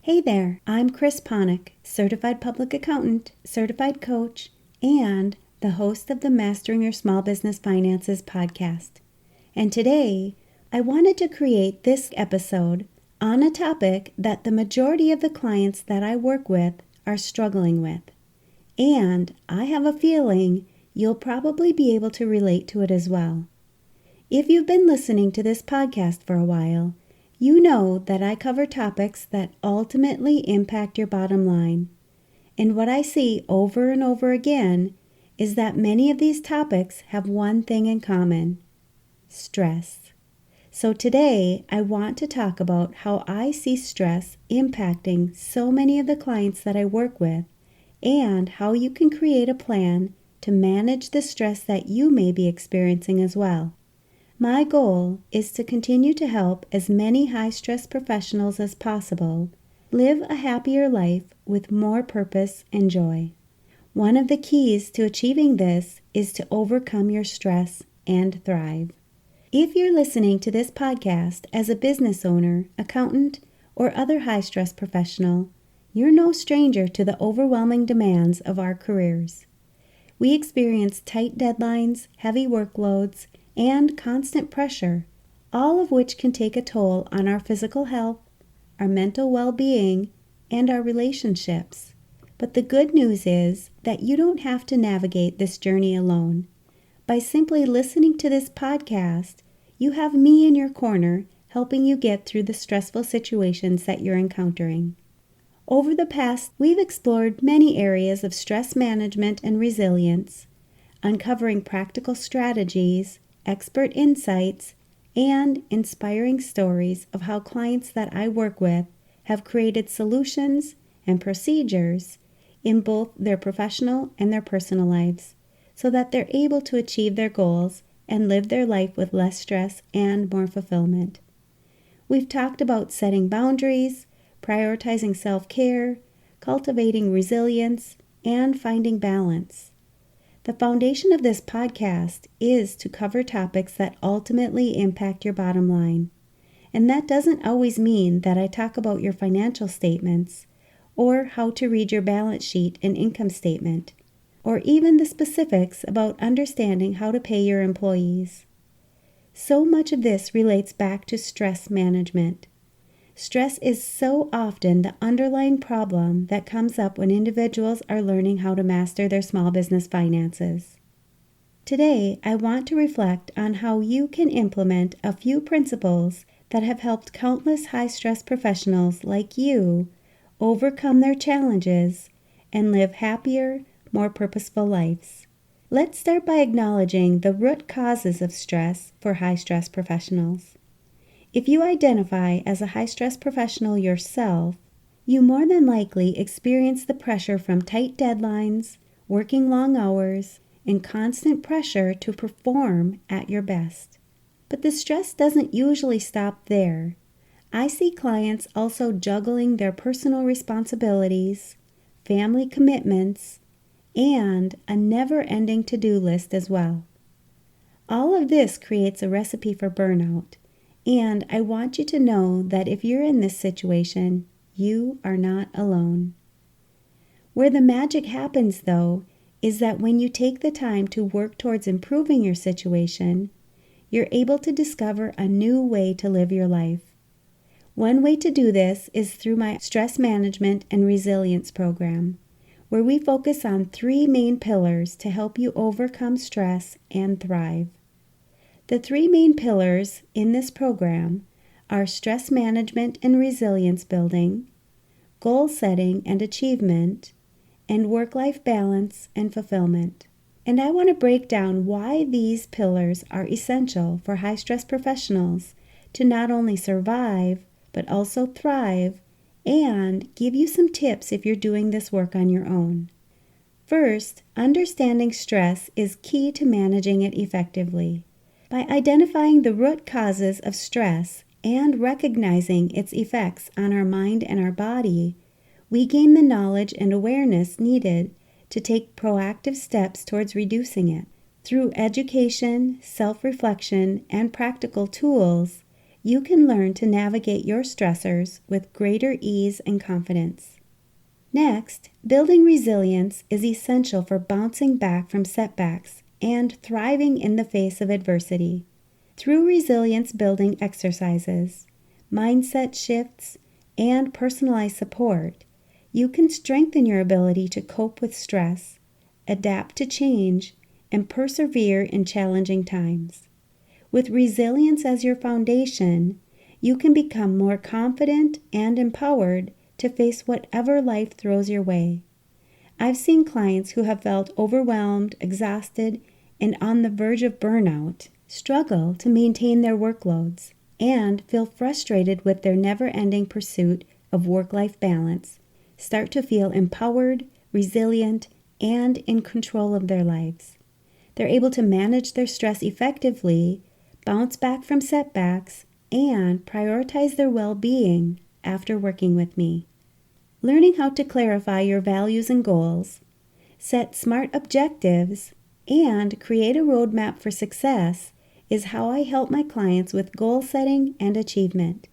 Hey there, I'm Chris Panek, Certified Public Accountant, Certified Coach, and the host of the Mastering Your Small Business Finances podcast. And today, I wanted to create this episode on a topic that the majority of the clients that I work with are struggling with. And I have a feeling you'll probably be able to relate to it as well. If you've been listening to this podcast for a while, you know that I cover topics that ultimately impact your bottom line. And what I see over and over again is that many of these topics have one thing in common: stress. So today, I want to talk about how I see stress impacting so many of the clients that I work with, and how you can create a plan to manage the stress that you may be experiencing as well. My goal is to continue to help as many high-stress professionals as possible live a happier life with more purpose and joy. One of the keys to achieving this is to overcome your stress and thrive. If you're listening to this podcast as a business owner, accountant, or other high-stress professional, you're no stranger to the overwhelming demands of our careers. We experience tight deadlines, heavy workloads, and constant pressure, all of which can take a toll on our physical health, our mental well-being, and our relationships. But the good news is that you don't have to navigate this journey alone. By simply listening to this podcast, you have me in your corner helping you get through the stressful situations that you're encountering. Over the past, we've explored many areas of stress management and resilience, uncovering practical strategies, expert insights, and inspiring stories of how clients that I work with have created solutions and procedures in both their professional and their personal lives so that they're able to achieve their goals and live their life with less stress and more fulfillment. We've talked about setting boundaries, prioritizing self-care, cultivating resilience, and finding balance. The foundation of this podcast is to cover topics that ultimately impact your bottom line. And that doesn't always mean that I talk about your financial statements, or how to read your balance sheet and income statement, or even the specifics about understanding how to pay your employees. So much of this relates back to stress management. Stress is so often the underlying problem that comes up when individuals are learning how to master their small business finances. Today, I want to reflect on how you can implement a few principles that have helped countless high-stress professionals like you overcome their challenges and live happier, more purposeful lives. Let's start by acknowledging the root causes of stress for high-stress professionals. If you identify as a high-stress professional yourself, you more than likely experience the pressure from tight deadlines, working long hours, and constant pressure to perform at your best. But the stress doesn't usually stop there. I see clients also juggling their personal responsibilities, family commitments, and a never-ending to-do list as well. All of this creates a recipe for burnout. And I want you to know that if you're in this situation, you are not alone. Where the magic happens, though, is that when you take the time to work towards improving your situation, you're able to discover a new way to live your life. One way to do this is through my Stress Management and Resilience program, where we focus on 3 main pillars to help you overcome stress and thrive. The 3 main pillars in this program are stress management and resilience building, goal setting and achievement, and work-life balance and fulfillment. And I want to break down why these pillars are essential for high-stress professionals to not only survive, but also thrive, and give you some tips if you're doing this work on your own. First, understanding stress is key to managing it effectively. By identifying the root causes of stress and recognizing its effects on our mind and our body, we gain the knowledge and awareness needed to take proactive steps towards reducing it. Through education, self-reflection, and practical tools, you can learn to navigate your stressors with greater ease and confidence. Next, building resilience is essential for bouncing back from setbacks and thriving in the face of adversity. Through resilience building exercises, mindset shifts, and personalized support, you can strengthen your ability to cope with stress, adapt to change, and persevere in challenging times. With resilience as your foundation, you can become more confident and empowered to face whatever life throws your way. I've seen clients who have felt overwhelmed, exhausted, and on the verge of burnout struggle to maintain their workloads and feel frustrated with their never-ending pursuit of work-life balance, start to feel empowered, resilient, and in control of their lives. They're able to manage their stress effectively, bounce back from setbacks, and prioritize their well-being after working with me. Learning how to clarify your values and goals, set smart objectives, and create a roadmap for success is how I help my clients with goal setting and achievement.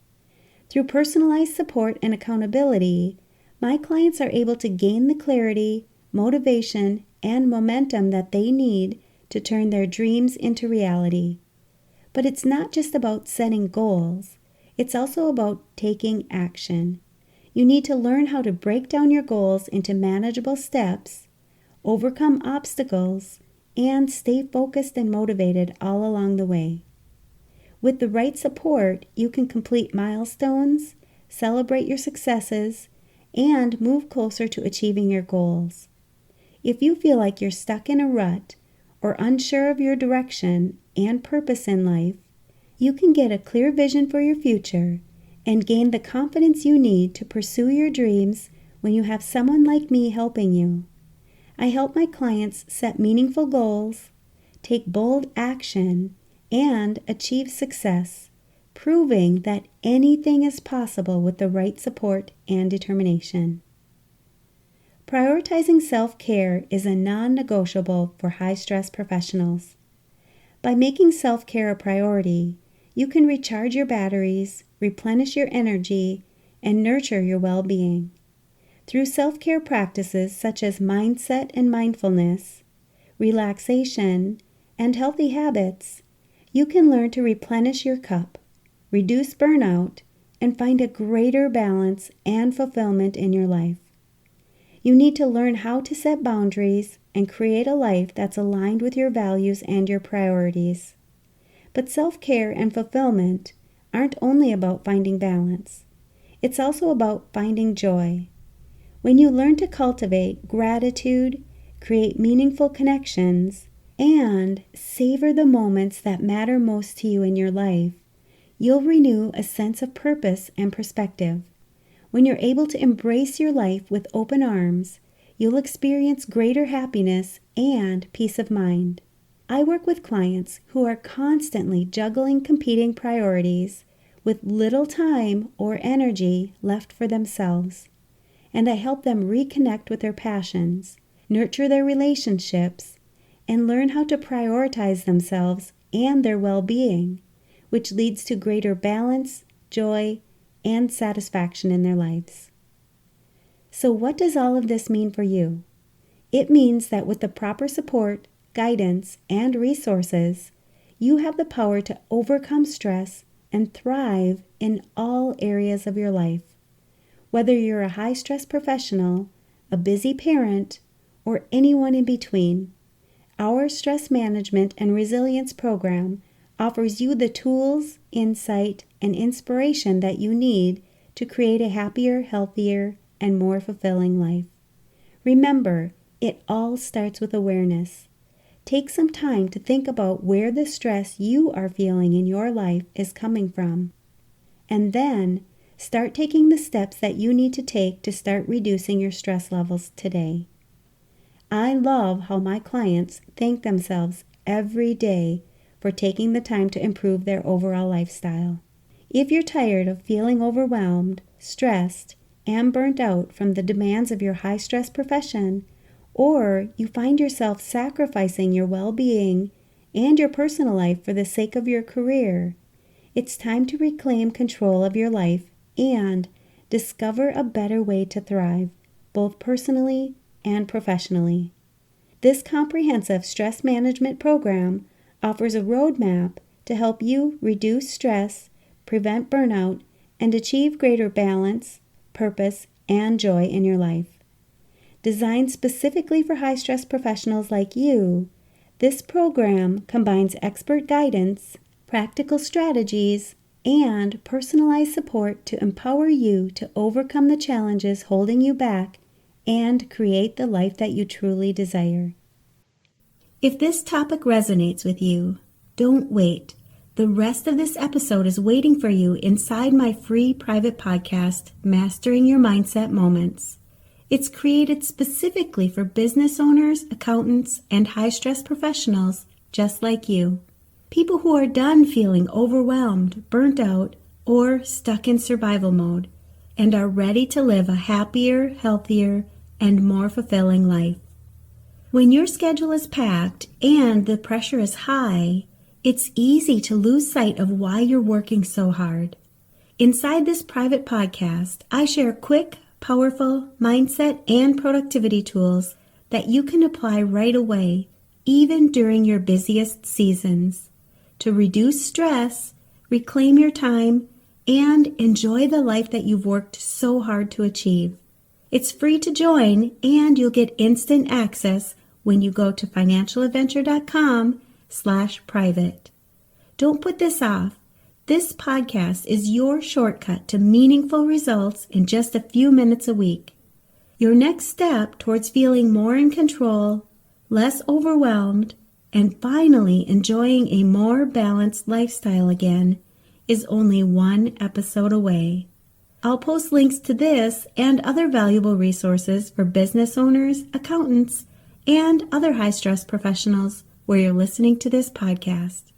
Through personalized support and accountability, my clients are able to gain the clarity, motivation, and momentum that they need to turn their dreams into reality. But it's not just about setting goals, it's also about taking action. You need to learn how to break down your goals into manageable steps, overcome obstacles, and stay focused and motivated all along the way. With the right support, you can complete milestones, celebrate your successes, and move closer to achieving your goals. If you feel like you're stuck in a rut or unsure of your direction and purpose in life, you can get a clear vision for your future and gain the confidence you need to pursue your dreams when you have someone like me helping you. I help my clients set meaningful goals, take bold action, and achieve success, proving that anything is possible with the right support and determination. Prioritizing self-care is a non-negotiable for high-stress professionals. By making self-care a priority, you can recharge your batteries, replenish your energy, and nurture your well-being. Through self-care practices such as mindset and mindfulness, relaxation, and healthy habits, you can learn to replenish your cup, reduce burnout, and find a greater balance and fulfillment in your life. You need to learn how to set boundaries and create a life that's aligned with your values and your priorities. But self-care and fulfillment aren't only about finding balance. It's also about finding joy. When you learn to cultivate gratitude, create meaningful connections, and savor the moments that matter most to you in your life, you'll renew a sense of purpose and perspective. When you're able to embrace your life with open arms, you'll experience greater happiness and peace of mind. I work with clients who are constantly juggling competing priorities with little time or energy left for themselves, and I help them reconnect with their passions, nurture their relationships, and learn how to prioritize themselves and their well-being, which leads to greater balance, joy, and satisfaction in their lives. So what does all of this mean for you? It means that with the proper support, guidance, and resources, you have the power to overcome stress and thrive in all areas of your life. Whether you're a high-stress professional, a busy parent, or anyone in between, our stress management and resilience program offers you the tools, insight, and inspiration that you need to create a happier, healthier, and more fulfilling life. Remember, it all starts with awareness. Take some time to think about where the stress you are feeling in your life is coming from, and then start taking the steps that you need to take to start reducing your stress levels today. I love how my clients thank themselves every day for taking the time to improve their overall lifestyle. If you're tired of feeling overwhelmed, stressed, and burnt out from the demands of your high-stress profession, or you find yourself sacrificing your well-being and your personal life for the sake of your career, It's time to reclaim control of your life and discover a better way to thrive, both personally and professionally. This comprehensive stress management program offers a roadmap to help you reduce stress, prevent burnout, and achieve greater balance, purpose, and joy in your life. Designed specifically for high-stress professionals like you, this program combines expert guidance, practical strategies, and personalized support to empower you to overcome the challenges holding you back and create the life that you truly desire. If this topic resonates with you, don't wait. The rest of this episode is waiting for you inside my free private podcast, Mastering Your Mindset Moments. It's created specifically for business owners, accountants, and high-stress professionals just like you. People who are done feeling overwhelmed, burnt out, or stuck in survival mode, and are ready to live a happier, healthier, and more fulfilling life. When your schedule is packed and the pressure is high, it's easy to lose sight of why you're working so hard. Inside this private podcast, I share quick, powerful mindset and productivity tools that you can apply right away, even during your busiest seasons, to reduce stress, reclaim your time, and enjoy the life that you've worked so hard to achieve. It's free to join, and you'll get instant access when you go to financialadventure.com/private. Don't put this off. This podcast is your shortcut to meaningful results in just a few minutes a week. Your next step towards feeling more in control, less overwhelmed, and finally enjoying a more balanced lifestyle again is only one episode away. I'll post links to this and other valuable resources for business owners, accountants, and other high-stress professionals where you're listening to this podcast.